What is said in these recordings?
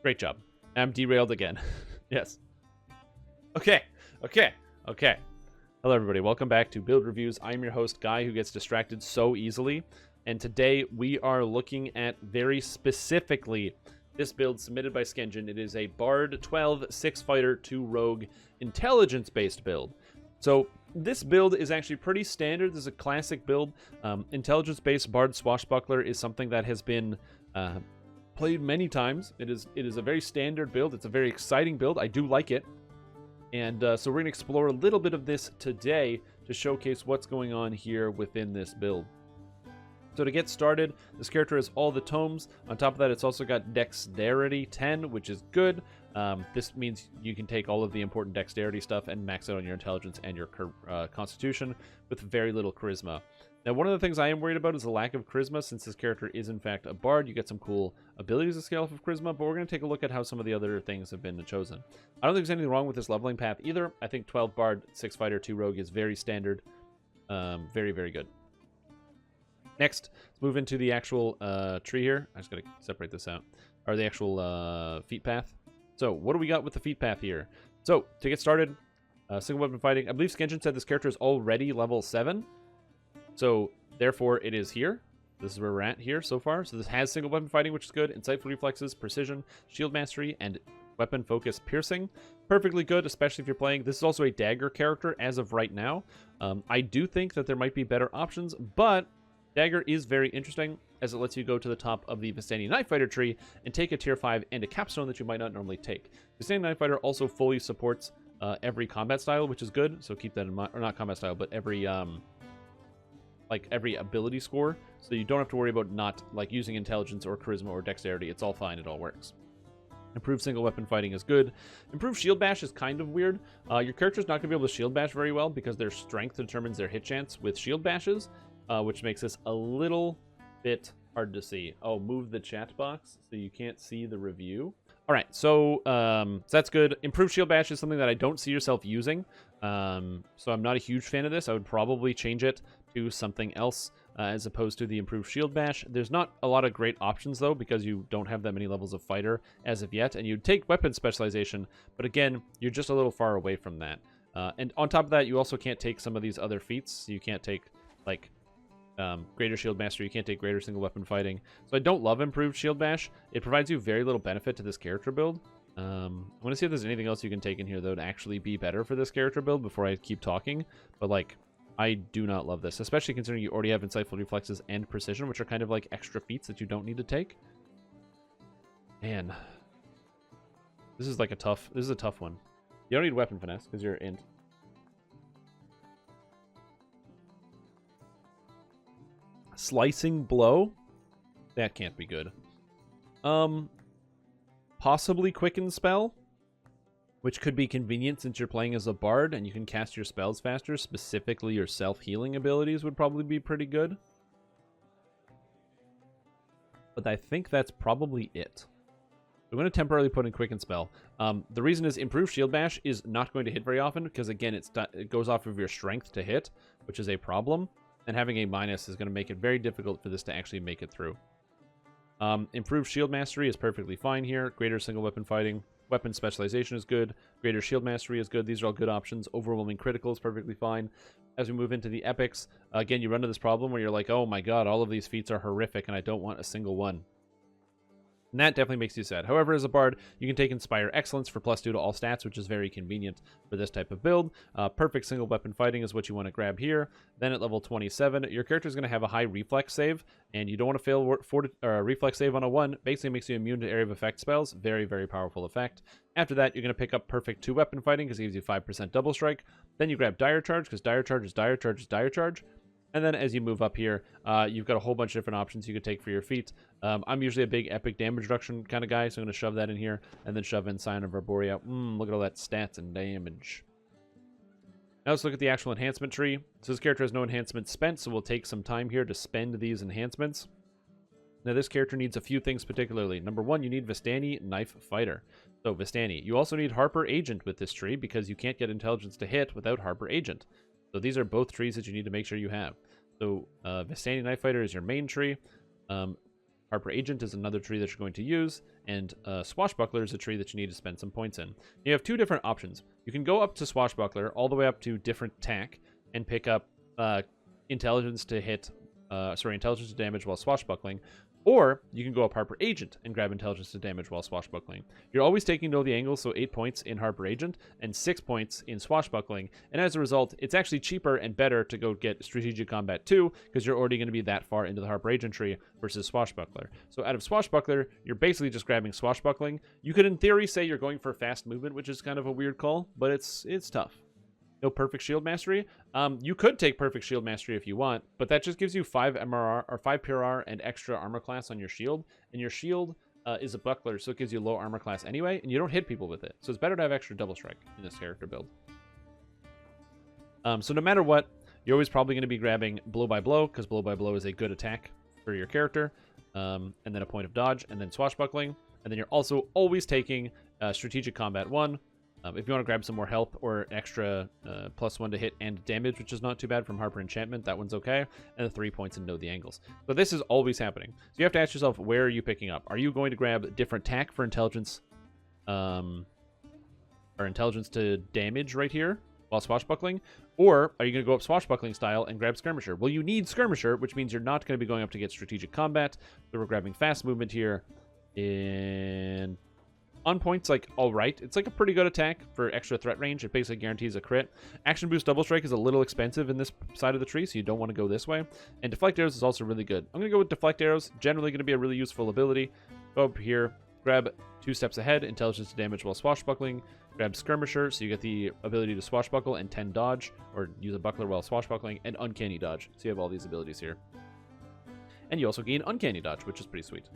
Great job. I'm derailed again. Yes. Okay. Hello, everybody. Welcome back to Build Reviews. I'm your host, Guy, who gets distracted so easily. And today we are looking at very specifically this build submitted by Skenjin. It is a Bard 12 6 Fighter 2 Rogue intelligence-based build. So this build is actually pretty standard. This is a classic build. Intelligence-based Bard Swashbuckler is something that has been played many times. It is a very standard build. It's a very exciting build. I do like it. And so we're going to explore a little bit of this today to showcase what's going on here within this build. So to get started, this character has all the tomes. On top of that, it's also got Dexterity 10, which is good. This means you can take all of the important Dexterity stuff and max out on your Intelligence and your Constitution with very little Charisma. Now, one of the things I am worried about is the lack of Charisma, since this character is, in fact, a Bard. You get some cool abilities to scale off of Charisma, but we're going to take a look at how some of the other things have been chosen. I don't think there's anything wrong with this leveling path either. I think 12 Bard, 6 Fighter, 2 Rogue is very standard. Very, very good. Next, let's move into the actual tree here. I just got to separate this out. Or the actual feat path. So, what do we got with the feat path here? So, to get started, single weapon fighting. I believe Skenjin said this character is already level 7. So, therefore, it is here. This is where we're at here so far. So, this has single weapon fighting, which is good. Insightful reflexes, precision, shield mastery, and weapon focus piercing. Perfectly good, especially if you're playing. This is also a dagger character as of right now. I do think that there might be better options, but dagger is very interesting, as it lets you go to the top of the Vistani Knife Fighter tree and take a tier 5 and a capstone that you might not normally take. Vistani Knife Fighter also fully supports every combat style, which is good. So keep that in mind. Or not combat style, but every every ability score, so you don't have to worry about not using intelligence or charisma or dexterity. It's all fine. It all works. Improved single weapon fighting is good. Improved shield bash is kind of weird. Your character's not going to be able to shield bash very well because their strength determines their hit chance with shield bashes, which makes this a little bit hard to see. Oh, move the chat box so you can't see the review. All right, so that's good. Improved shield bash is something that I don't see yourself using, so I'm not a huge fan of this. I would probably change it to something else as opposed to the improved shield bash. There's not a lot of great options, though, because you don't have that many levels of fighter as of yet, and you'd take weapon specialization, but again, you're just a little far away from that. And on top of that, you also can't take some of these other feats. You can't take, greater shield mastery. You can't take greater single weapon fighting. So I don't love improved shield bash. It provides you very little benefit to this character build. I want to see if there's anything else you can take in here that would actually be better for this character build before I keep talking. But I do not love this, especially considering you already have insightful reflexes and precision, which are kind of like extra feats that you don't need to take. Man, this is a tough one. You don't need weapon finesse because you're int. Slicing blow? That can't be good. Possibly quicken spell, which could be convenient since you're playing as a bard and you can cast your spells faster. Specifically, your self-healing abilities would probably be pretty good. But I think that's probably it. I'm going to temporarily put in quicken spell. The reason is improved shield bash is not going to hit very often because, again, it goes off of your strength to hit, which is a problem. And having a minus is going to make it very difficult for this to actually make it through. Improved shield mastery is perfectly fine here. Greater single weapon fighting. Weapon specialization is good. Greater shield mastery is good. These are all good options. Overwhelming critical is perfectly fine. As we move into the epics, again, you run into this problem where you're like, oh my god, all of these feats are horrific and I don't want a single one. And that definitely makes you sad. However, as a bard, you can take Inspire Excellence for +2 to all stats, which is very convenient for this type of build. Perfect single weapon fighting is what you want to grab here. Then at level 27, your character is going to have a high reflex save, and you don't want to fail reflex save on a 1. Basically makes you immune to area of effect spells. Very, very powerful effect. After that, you're going to pick up Perfect 2 weapon fighting because it gives you 5% double strike. Then you grab Dire Charge because Dire Charge is Dire Charge is Dire Charge. And then as you move up here, you've got a whole bunch of different options you could take for your feat. I'm usually a big epic damage reduction kind of guy, so I'm going to shove that in here, and then shove in Sign of Arborea. Look at all that stats and damage. Now let's look at the actual enhancement tree. So this character has no enhancements spent, so we'll take some time here to spend these enhancements. Now this character needs a few things particularly. Number 1, you need Vistani Knife Fighter. So Vistani. You also need Harper Agent with this tree, because you can't get intelligence to hit without Harper Agent. So these are both trees that you need to make sure you have. So Vistani Knife Fighter is your main tree. Harper Agent is another tree that you're going to use, and Swashbuckler is a tree that you need to spend some points in. You have two different options. You can go up to Swashbuckler, all the way up to different attack, and pick up intelligence to damage while swashbuckling, or you can go up Harper Agent and grab intelligence to damage while swashbuckling. You're always taking Know the Angle, so 8 points in Harper Agent and 6 points in swashbuckling, and as a result, it's actually cheaper and better to go get Strategic Combat 2, because you're already going to be that far into the Harper Agent tree versus Swashbuckler. So out of Swashbuckler, you're basically just grabbing swashbuckling. You could in theory say you're going for fast movement, which is kind of a weird call, but it's tough. No Perfect Shield Mastery. You could take Perfect Shield Mastery if you want, but that just gives you 5 MRR or 5 PRR and extra armor class on your shield, and your shield is a buckler, so it gives you low armor class anyway, and you don't hit people with it. So it's better to have extra double strike in this character build. So no matter what, you're always probably going to be grabbing Blow by Blow, because Blow by Blow is a good attack for your character, and then a point of dodge, and then swashbuckling, and then you're also always taking Strategic Combat 1. If you want to grab some more health or extra +1 to hit and damage, which is not too bad from Harper Enchantment, that one's okay. And the 3 points and Know the Angles. But this is always happening. So you have to ask yourself, where are you picking up? Are you going to grab different attack for intelligence, or intelligence to damage right here while swashbuckling? Or are you going to go up swashbuckling style and grab Skirmisher? Well, you need Skirmisher, which means you're not going to be going up to get Strategic Combat. So we're grabbing fast movement here. And on points, like, alright. It's like a pretty good attack for extra threat range. It basically guarantees a crit. Action Boost Double Strike is a little expensive in this side of the tree, so you don't want to go this way. And Deflect Arrows is also really good. I'm going to go with Deflect Arrows. Generally going to be a really useful ability. Go up here, grab 2 steps ahead, intelligence to damage while swashbuckling. Grab Skirmisher, so you get the ability to swashbuckle and 10 dodge, or use a buckler while swashbuckling, and Uncanny Dodge. So you have all these abilities here. And you also gain Uncanny Dodge, which is pretty sweet.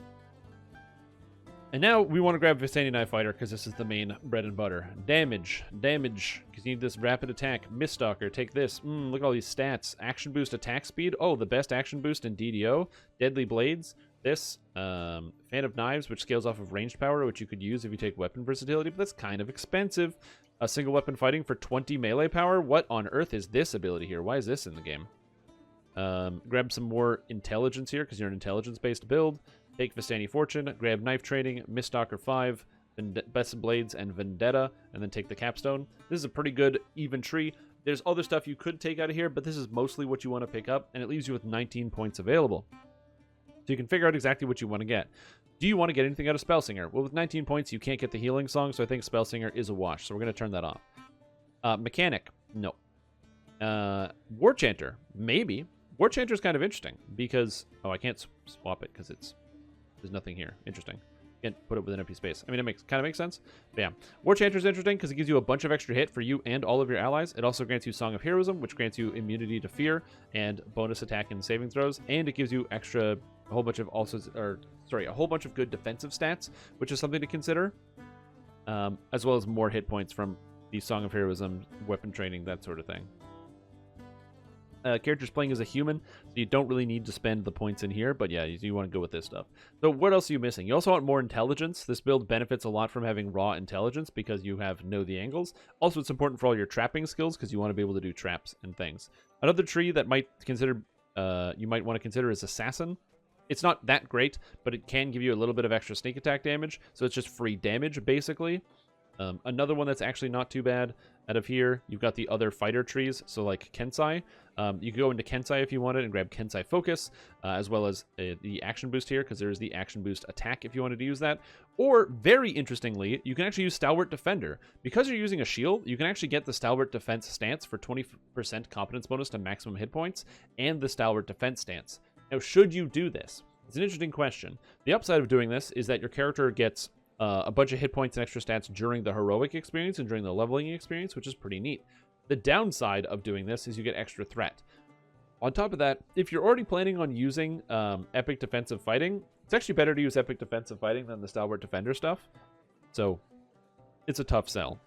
And now we want to grab Vistani Knife Fighter, because this is the main bread and butter. Damage, because you need this rapid attack. Miststalker, take this. Look at all these stats. Action boost attack speed. Oh, the best action boost in DDO. Deadly Blades. This, Fan of Knives, which scales off of ranged power, which you could use if you take weapon versatility, but that's kind of expensive. A single weapon fighting for 20 melee power. What on earth is this ability here? Why is this in the game? Grab some more intelligence here, because you're an intelligence-based build. Take Vistani Fortune, grab Knife Training, Miststalker 5, Best Blades, and Vendetta, and then take the Capstone. This is a pretty good, even tree. There's other stuff you could take out of here, but this is mostly what you want to pick up, and it leaves you with 19 points available. So you can figure out exactly what you want to get. Do you want to get anything out of Spellsinger? Well, with 19 points, you can't get the Healing Song, so I think Spellsinger is a wash, so we're going to turn that off. Mechanic, no. War Chanter, maybe. War Chanter is kind of interesting, because... Oh, I can't swap it, because there's nothing here. Interesting. Can't put it with an empty space. I mean, it kind of makes sense. But yeah. War Chanter is interesting because it gives you a bunch of extra hit for you and all of your allies. It also grants you Song of Heroism, which grants you immunity to fear and bonus attack and saving throws. And it gives you a whole bunch of good defensive stats, which is something to consider. As well as more hit points from the Song of Heroism, weapon training, that sort of thing. Characters playing as a human, so you don't really need to spend the points in here, but yeah, you want to go with this stuff. So what else are you missing? You also want more intelligence. This build benefits a lot from having raw intelligence because you have Know the Angles. Also, it's important for all your trapping skills because you want to be able to do traps and things. Another tree that you might want to consider is Assassin. It's not that great, but it can give you a little bit of extra sneak attack damage, so it's just free damage, basically. Another one that's actually not too bad out of here, you've got the other fighter trees, so like Kensai. You can go into Kensai if you wanted and grab Kensai Focus, as well as the action boost here, because there is the action boost attack if you wanted to use that. Or, very interestingly, you can actually use Stalwart Defender. Because you're using a shield, you can actually get the Stalwart Defense stance for 20% competence bonus to maximum hit points, and the Stalwart Defense stance. Now, should you do this? It's an interesting question. The upside of doing this is that your character gets a bunch of hit points and extra stats during the heroic experience and during the leveling experience, which is pretty neat. The downside of doing this is you get extra threat. On top of that, if you're already planning on using Epic Defensive Fighting, it's actually better to use Epic Defensive Fighting than the Stalwart Defender stuff. So, it's a tough sell.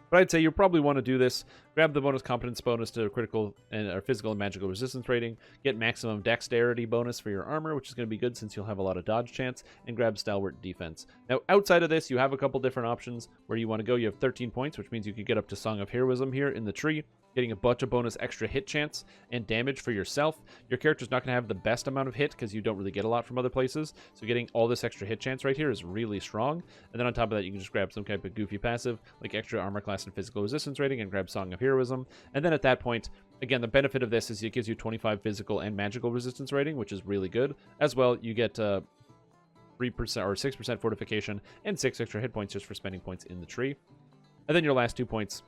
But I'd say you probably want to do this. Grab the bonus competence bonus to critical or physical and magical resistance rating. Get maximum dexterity bonus for your armor, which is going to be good since you'll have a lot of dodge chance. And grab Stalwart Defense. Now, outside of this, you have a couple different options where you want to go. You have 13 points, which means you could get up to Song of Heroism here in the tree. getting a bunch of bonus extra hit chance and damage for yourself. Your character's not going to have the best amount of hit because you don't really get a lot from other places. So getting all this extra hit chance right here is really strong. And then on top of that, you can just grab some type of goofy passive, like extra armor class and physical resistance rating, and grab Song of Heroism. And then at that point, again, the benefit of this is it gives you 25 physical and magical resistance rating, which is really good. As well, you get 3% or 6% fortification and 6 extra hit points just for spending points in the tree. And then your last 2 points,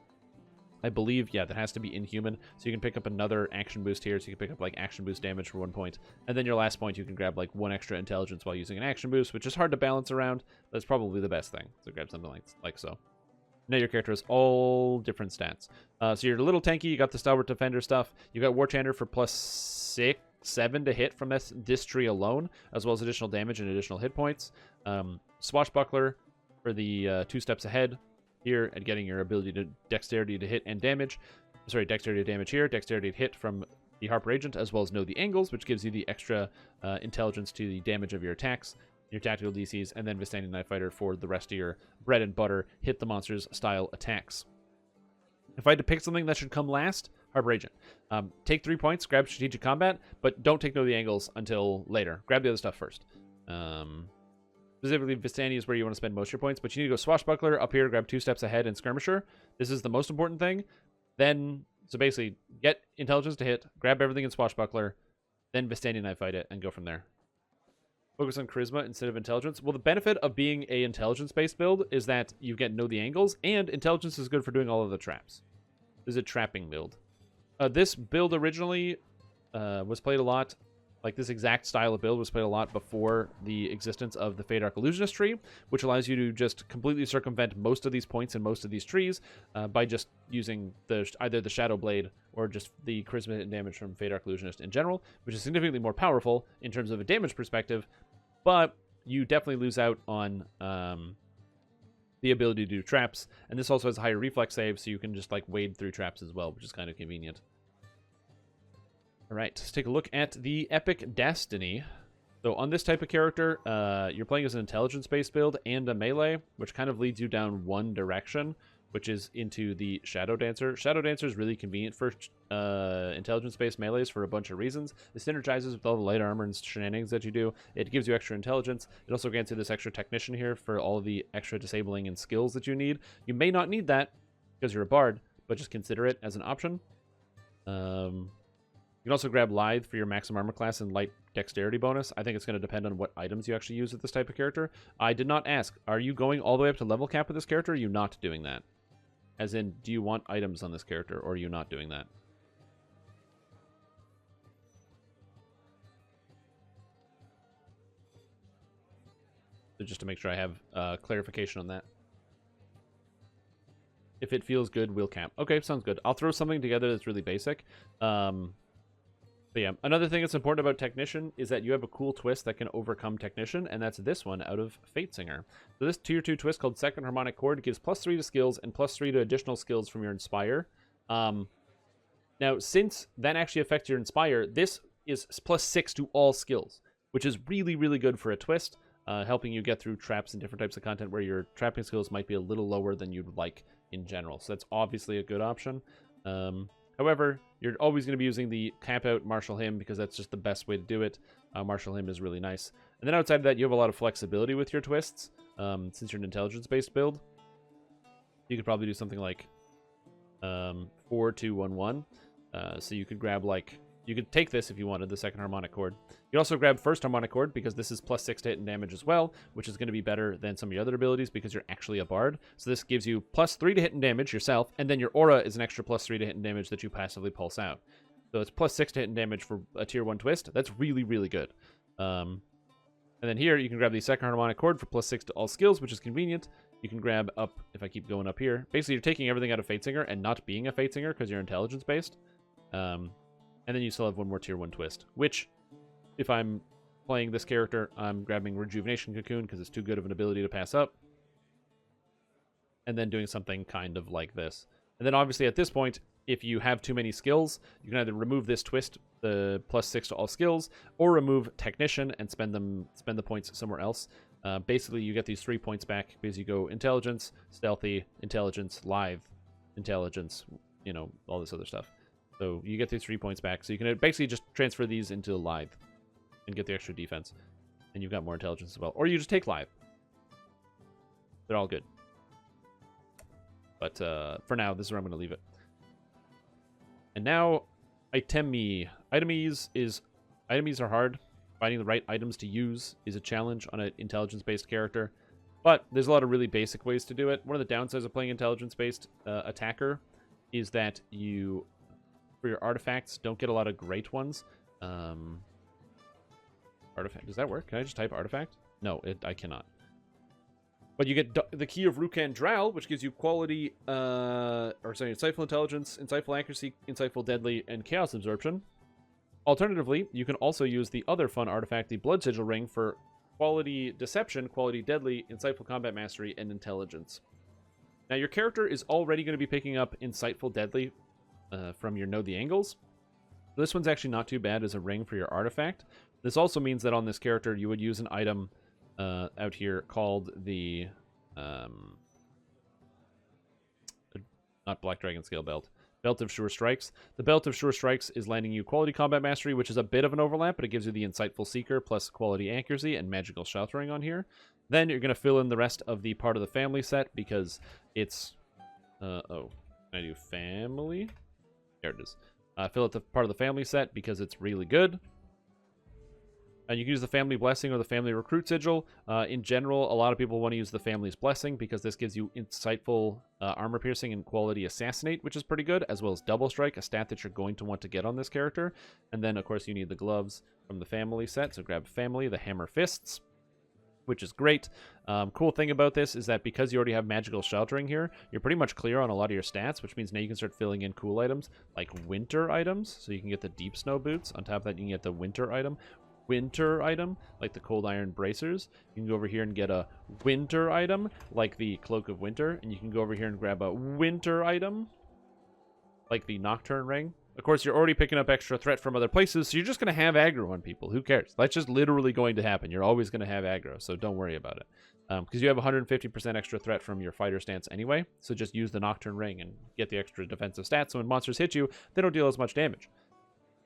I believe, yeah, that has to be inhuman. So you can pick up another action boost here. So you can pick up like action boost damage for 1 point. And then your last point, you can grab like 1 extra intelligence while using an action boost, which is hard to balance around. That's probably the best thing. So grab something like so. Now your character has all different stats. So you're a little tanky. You got the Stalwart Defender stuff. You got War Chanter for +7 to hit from this tree alone, as well as additional damage and additional hit points. Swashbuckler for the 2 steps ahead here and getting your ability to dexterity to hit and damage. Sorry, dexterity to damage here, dexterity to hit from the Harper Agent, as well as know the angles, which gives you the extra intelligence to the damage of your attacks, your tactical DCs, and then Vistani Knife Fighter for the rest of your bread and butter hit the monsters style attacks. If I had to pick something that should come last, Harper Agent. Take 3 points, grab Strategic Combat, but don't take Know the Angles until later. Grab the other stuff first. Specifically, Vistani is where you want to spend most of your points, but you need to go Swashbuckler up here, grab 2 steps ahead, and Skirmisher. This is the most important thing. Then, so basically, get intelligence to hit, grab everything in Swashbuckler, then Vistani Knife Fight it, and go from there. Focus on Charisma instead of Intelligence. Well, the benefit of being a intelligence-based build is that you get Know the Angles, and Intelligence is good for doing all of the traps. This is a trapping build. This build originally was played a lot. Like, this exact style of build was played a lot before the existence of the Fade Arc Illusionist tree, which allows you to just completely circumvent most of these points and most of these trees by just using either the Shadow Blade or just the Charisma and damage from Fade Arc Illusionist in general, which is significantly more powerful in terms of a damage perspective, but you definitely lose out on the ability to do traps, and this also has a higher reflex save, so you can just, like, wade through traps as well, which is kind of convenient. All right, let's take a look at the Epic Destiny. So on this type of character, you're playing as an intelligence-based build and a melee, which kind of leads you down one direction, which is into the Shadow Dancer. Shadow Dancer is really convenient for intelligence-based melees for a bunch of reasons. It synergizes with all the light armor and shenanigans that you do. It gives you extra intelligence. It also grants you this extra technician here for all of the extra disabling and skills that you need. You may not need that because you're a bard, but just consider it as an option. You can also grab Lithe for your maximum armor class and light dexterity bonus. I think it's going to depend on what items you actually use with this type of character. I did not ask, are you going all the way up to level cap with this character, or are you not doing that? As in, do you want items on this character, or are you not doing that? So just to make sure I have clarification on that. If it feels good, we'll cap. Okay, sounds good. I'll throw something together that's really basic. But yeah, another thing that's important about Technician is that you have a cool twist that can overcome Technician, and that's this one out of Fatesinger. So this tier 2 twist called Second Harmonic Chord gives +3 to skills and +3 to additional skills from your Inspire. Now, since that actually affects your Inspire, this is +6 to all skills, which is really, really good for a twist, helping you get through traps and different types of content where your trapping skills might be a little lower than you'd like in general. So that's obviously a good option. However, you're always going to be using the Cap Out Martial Hymn because that's just the best way to do it. Martial Hymn is really nice. And then outside of that, you have a lot of flexibility with your twists. Since you're an intelligence-based build, you could probably do something like 4-2-1-1. So you could grab, like, you could take this if you wanted, the Second Harmonic Chord. You also grab First Harmonic Chord because this is +6 to hit and damage as well, which is going to be better than some of your other abilities because you're actually a bard. So this gives you +3 to hit and damage yourself, and then your aura is an extra +3 to hit and damage that you passively pulse out. So it's +6 to hit and damage for a tier 1 twist. That's really, really good. And then here, you can grab the Second Harmonic Chord for +6 to all skills, which is convenient. You can grab up, if I keep going up here. Basically, you're taking everything out of Fatesinger and not being a Fatesinger because you're intelligence-based. And then you still have one more tier 1 twist, which, if I'm playing this character, I'm grabbing Rejuvenation Cocoon because it's too good of an ability to pass up. And then doing something kind of like this. And then obviously at this point, if you have too many skills, you can either remove this twist, the +6 to all skills, or remove Technician and spend the points somewhere else. Basically, you get these 3 points back because you go Intelligence, Stealthy, Intelligence, Lithe, Intelligence, you know, all this other stuff. So you get these 3 points back. So you can basically just transfer these into Lithe and get the extra defense. And you've got more intelligence as well. Or you just take Lithe. They're all good. But for now, this is where I'm going to leave it. And now, itemi. Itemies are hard. Finding the right items to use is a challenge on an intelligence-based character. But there's a lot of really basic ways to do it. One of the downsides of playing intelligence-based attacker is that you, for your artifacts, don't get a lot of great ones. Artifact. Does that work? Can I just type artifact? No, I cannot. But you get the Key of Rukan Drow, which gives you quality, insightful intelligence, insightful accuracy, insightful deadly, and chaos absorption. Alternatively, you can also use the other fun artifact, the Blood Sigil Ring, for quality deception, quality deadly, insightful combat mastery, and intelligence. Now, your character is already going to be picking up insightful deadly from your Know the Angles. This one's actually not too bad as a ring for your artifact. This also means that on this character, you would use an item out here called the not Black Dragon Scale Belt. Belt of Sure Strikes. The Belt of Sure Strikes is landing you Quality Combat Mastery, which is a bit of an overlap, but it gives you the Insightful Seeker plus Quality Accuracy and Magical Sheltering on here. Then you're going to fill in the rest of the part of the family set because it's... can I do family? There it is. Fill out the part of the family set because it's really good. And you can use the Family Blessing or the Family Recruit Sigil. In general, a lot of people want to use the Family's Blessing because this gives you insightful armor piercing and quality assassinate, which is pretty good, as well as Double Strike, a stat that you're going to want to get on this character. And then, of course, you need the gloves from the Family set. So grab Family, the Hammer Fists, which is great. Cool thing about this is that because you already have Magical Sheltering here, you're pretty much clear on a lot of your stats, which means now you can start filling in cool items like winter items. So you can get the Deep Snow Boots. On top of that, you can get the winter item, like the Cold Iron Bracers. You can go over here and get a winter item, like the Cloak of Winter. And you can go over here and grab a winter item, like the Nocturne Ring. Of course, you're already picking up extra threat from other places, so you're just going to have aggro on people. Who cares? That's just literally going to happen. You're always going to have aggro, so don't worry about it. Because you have 150% extra threat from your fighter stance anyway, so just use the Nocturne Ring and get the extra defensive stats, so when monsters hit you, they don't deal as much damage.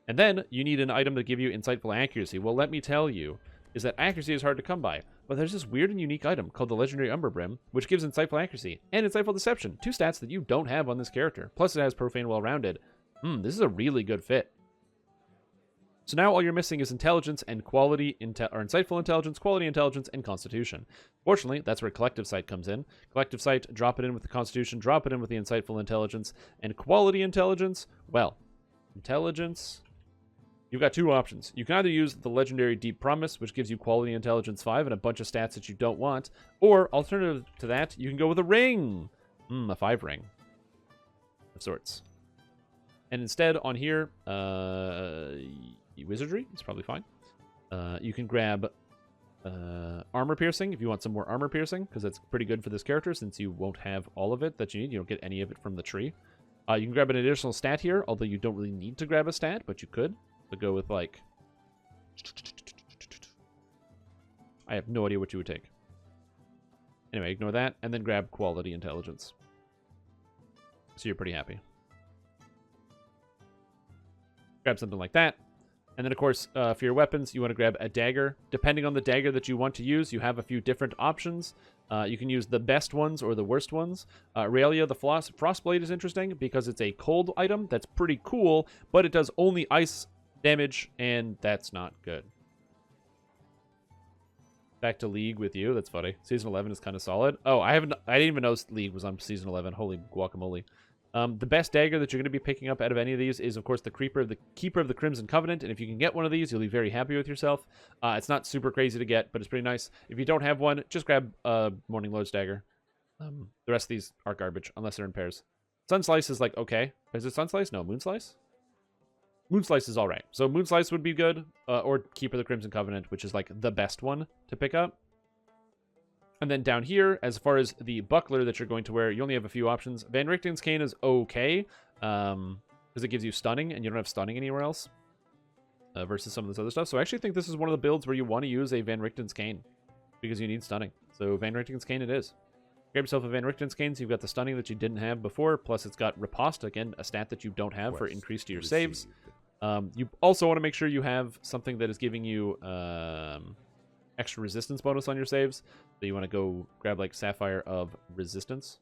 And then you need an item to give you insightful accuracy. Well, let me tell you, is that accuracy is hard to come by. But there's this weird and unique item called the Legendary Umber Brim, which gives insightful accuracy and insightful deception, 2 stats that you don't have on this character. Plus it has Profane Well-Rounded. This is a really good fit. So now all you're missing is intelligence and quality, or insightful intelligence, quality intelligence, and constitution. Fortunately, that's where Collective Sight comes in. Collective Sight, drop it in with the constitution, drop it in with the insightful intelligence, and quality intelligence, well, intelligence... You've got 2 options. You can either use the legendary Deep Promise, which gives you quality intelligence 5 and a bunch of stats that you don't want, or alternative to that, you can go with a ring. A 5 ring of sorts. And instead on here, Wizardry is probably fine. You can grab Armor Piercing if you want some more Armor Piercing, because that's pretty good for this character since you won't have all of it that you need. You don't get any of it from the tree. You can grab an additional stat here, although you don't really need to grab a stat, but you could. So go with, like... I have no idea what you would take. Anyway, ignore that, and then grab Quality Intelligence. So you're pretty happy. Grab something like that. And then, of course, for your weapons, you want to grab a dagger. Depending on the dagger that you want to use, you have a few different options. You can use the best ones or the worst ones. Aurelia, the Frostblade is interesting because it's a cold item. That's pretty cool, but it does only ice damage, and that's not good. Back to League with you. That's funny. Season 11 is kind of solid. Oh, I didn't even know League was on Season 11. Holy guacamole. The best dagger that you're going to be picking up out of any of these is, of course, the Keeper of the Crimson Covenant, and if you can get one of these, you'll be very happy with yourself. It's not super crazy to get, but it's pretty nice. If you don't have one, just grab Morning Lord's Dagger. The rest of these are garbage, unless they're in pairs. Sunslice is like, okay. Is it Sunslice? No, Moonslice? Moonslice is alright. So Moonslice would be good, or Keeper of the Crimson Covenant, which is like the best one to pick up. And then down here, as far as the buckler that you're going to wear, you only have a few options. Van Richten's Cane is okay, because it gives you stunning, and you don't have stunning anywhere else, versus some of this other stuff. So I actually think this is one of the builds where you want to use a Van Richten's Cane, because you need stunning. So Van Richten's Cane it is. Grab yourself a Van Richten skin, so you've got the stunning that you didn't have before, plus it's got riposte, again, a stat that you don't have for increase to your saves. You also want to make sure you have something that is giving you extra resistance bonus on your saves. So you want to go grab like Sapphire of Resistance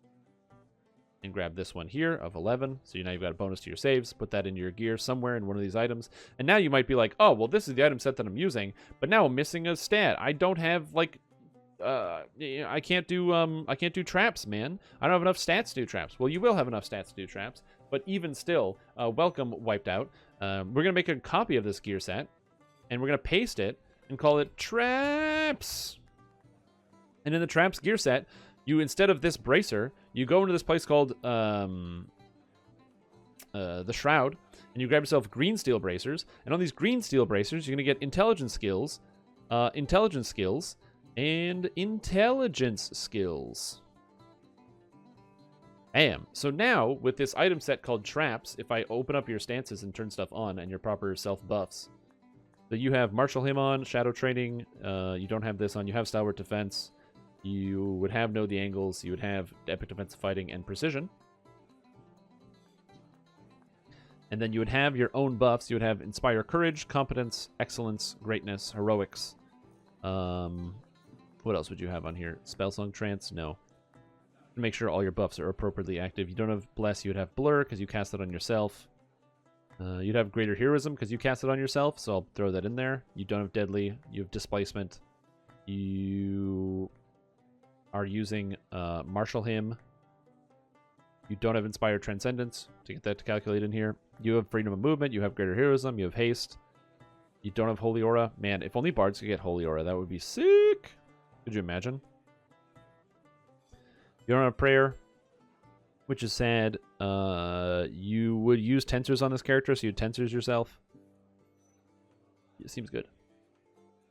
and grab this one here of 11. So now you've got a bonus to your saves. Put that in your gear somewhere in one of these items. And now you might be like, oh, well, this is the item set that I'm using, but now I'm missing a stat. I don't have like I can't do traps, man. I don't have enough stats to do traps. Well, you will have enough stats to do traps, but even still, welcome Wiped Out. We're gonna make a copy of this gear set, and we're gonna paste it and call it Traps. And in the Traps gear set, you, instead of this bracer, you go into this place called the Shroud, and you grab yourself green steel bracers. And on these green steel bracers, you're gonna get intelligence skills, and intelligence skills. Bam. So now, with this item set called Traps, if I open up your stances and turn stuff on and your proper self-buffs, so you have Martial Him on, Shadow Training, you don't have this on, you have Stalwart Defense, you would have Know the Angles, you would have Epic Defensive Fighting and Precision. And then you would have your own buffs. You would have Inspire Courage, Competence, Excellence, Greatness, Heroics. What else would you have on here? Spellsong Trance? No. Make sure all your buffs are appropriately active. You don't have Bless, you would have Blur, because you cast it on yourself. You'd have Greater Heroism, because you cast it on yourself, so I'll throw that in there. You don't have Deadly, you have Displacement. You are using Martial Him. You don't have Inspired Transcendence, to get that to calculate in here. You have Freedom of Movement, you have Greater Heroism, you have Haste. You don't have Holy Aura. Man, if only Bards could get Holy Aura, that would be sick. Could you imagine? You don't have Prayer, which is sad. You would use Tensors on this character, so you Tensors yourself. It seems good.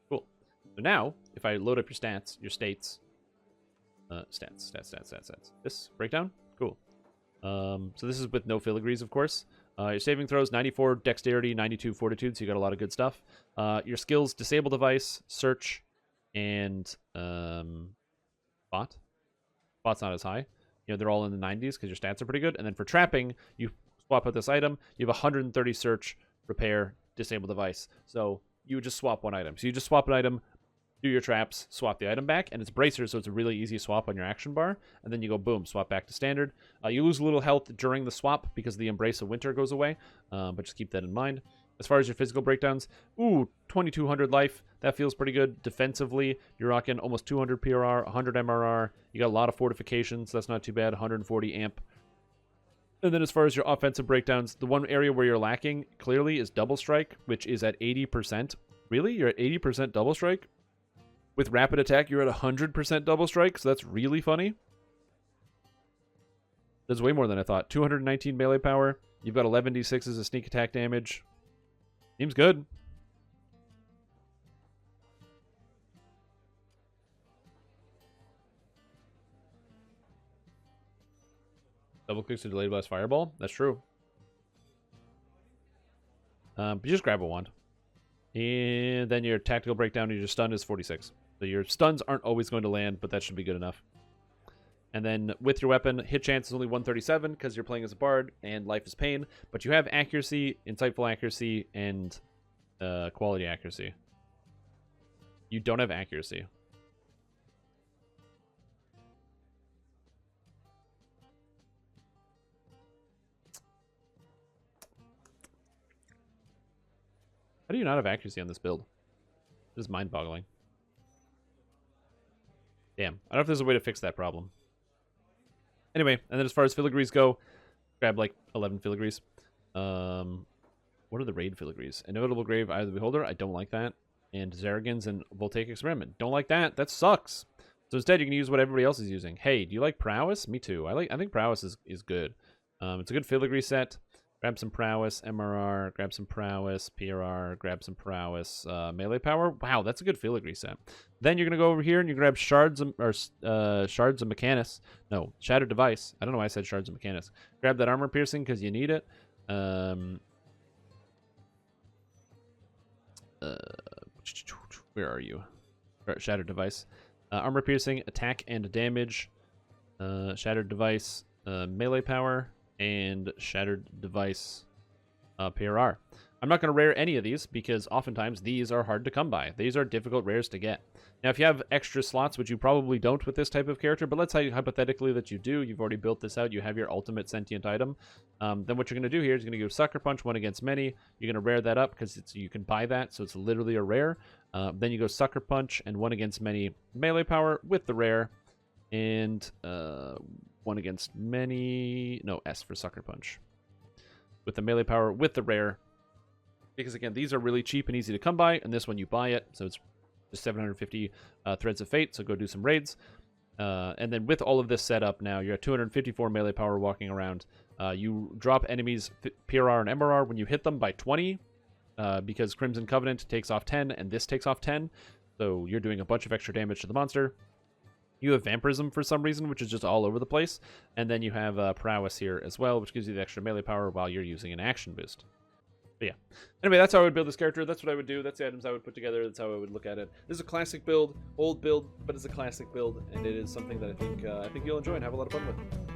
Cool. So now, if I load up your stats, stats. This breakdown? Cool. So this is with no filigrees, of course. Your saving throws, 94 Dexterity, 92 Fortitude, so you got a lot of good stuff. Your skills, Disable Device, Search, and Spot. Spot's not as high. You know, they're all in the 90s because your stats are pretty good. And then for trapping, you swap out this item. You have 130 Search, Repair, Disable Device. So you would just swap one item. So you just swap an item, do your traps, swap the item back, and it's bracers, so it's a really easy swap on your action bar. And then you go, boom, swap back to standard. You lose a little health during the swap because the Embrace of Winter goes away, but just keep that in mind. As far as your physical breakdowns, 2200 life. That feels pretty good. Defensively, you're rocking almost 200 PRR, 100 MRR. You got a lot of fortifications. That's not too bad. 140 amp. And then as far as your offensive breakdowns, the one area where you're lacking clearly is Double Strike, which is at 80%. Really? You're at 80% Double Strike? With Rapid Attack, you're at 100% Double Strike, so that's really funny. That's way more than I thought. 219 melee power. You've got 11d6 as a sneak attack damage. Seems good. Double clicks to Delayed Blast Fireball. That's true. But you just grab a wand. And then your tactical breakdown and your stun is 46. So your stuns aren't always going to land, but that should be good enough. And then with your weapon, hit chance is only 137 because you're playing as a bard, and life is pain. But you have accuracy, insightful accuracy, and quality accuracy. You don't have accuracy. How do you not have accuracy on this build? This is mind-boggling. Damn. I don't know if there's a way to fix that problem. Anyway, and then as far as filigrees go, grab like 11 filigrees. What are the raid filigrees? Inevitable Grave, Eye of the Beholder. I don't like that. And Zaragans and Voltaic Experiment. Don't like that. That sucks. So instead, you can use what everybody else is using. Hey, do you like Prowess? Me too. I think Prowess is good. It's a good filigree set. Grab some Prowess, MRR, grab some Prowess, PRR, grab some Prowess, melee power. Wow, that's a good filigree set. Then you're going to go over here and you grab Shards of Mechanus. No, Shattered Device. I don't know why I said Shards of Mechanus. Grab that Armor Piercing because you need it. Where are you? Shattered Device. Armor Piercing, Attack and Damage. Shattered Device, melee power, and Shattered Device PRR. I'm not going to rare any of these because oftentimes these are hard to come by. These are difficult rares to get. Now, if you have extra slots, which you probably don't with this type of character, but let's say hypothetically that you do, you've already built this out, you have your ultimate sentient item, then what you're going to do here is you're going to go Sucker Punch, 1 against many. You're going to rare that up because you can buy that, so it's literally a rare. Then you go Sucker Punch and 1 against many melee power with the rare, and 1 against many, no, S for Sucker Punch. With the melee power with the rare, because again, these are really cheap and easy to come by, and this one you buy it, so it's just 750 Threads of Fate, so go do some raids. And then with all of this set up now, you're at 254 melee power walking around. You drop enemies PRR and MRR when you hit them by 20, because Crimson Covenant takes off 10, and this takes off 10, so you're doing a bunch of extra damage to the monster. You have Vampirism for some reason, which is just all over the place, and then you have Prowess here as well, which gives you the extra melee power while you're using an action boost. But yeah. Anyway, that's how I would build this character. That's what I would do. That's the items I would put together. That's how I would look at it. This is a classic build, old build, but it's a classic build, and it is something that I think you'll enjoy and have a lot of fun with.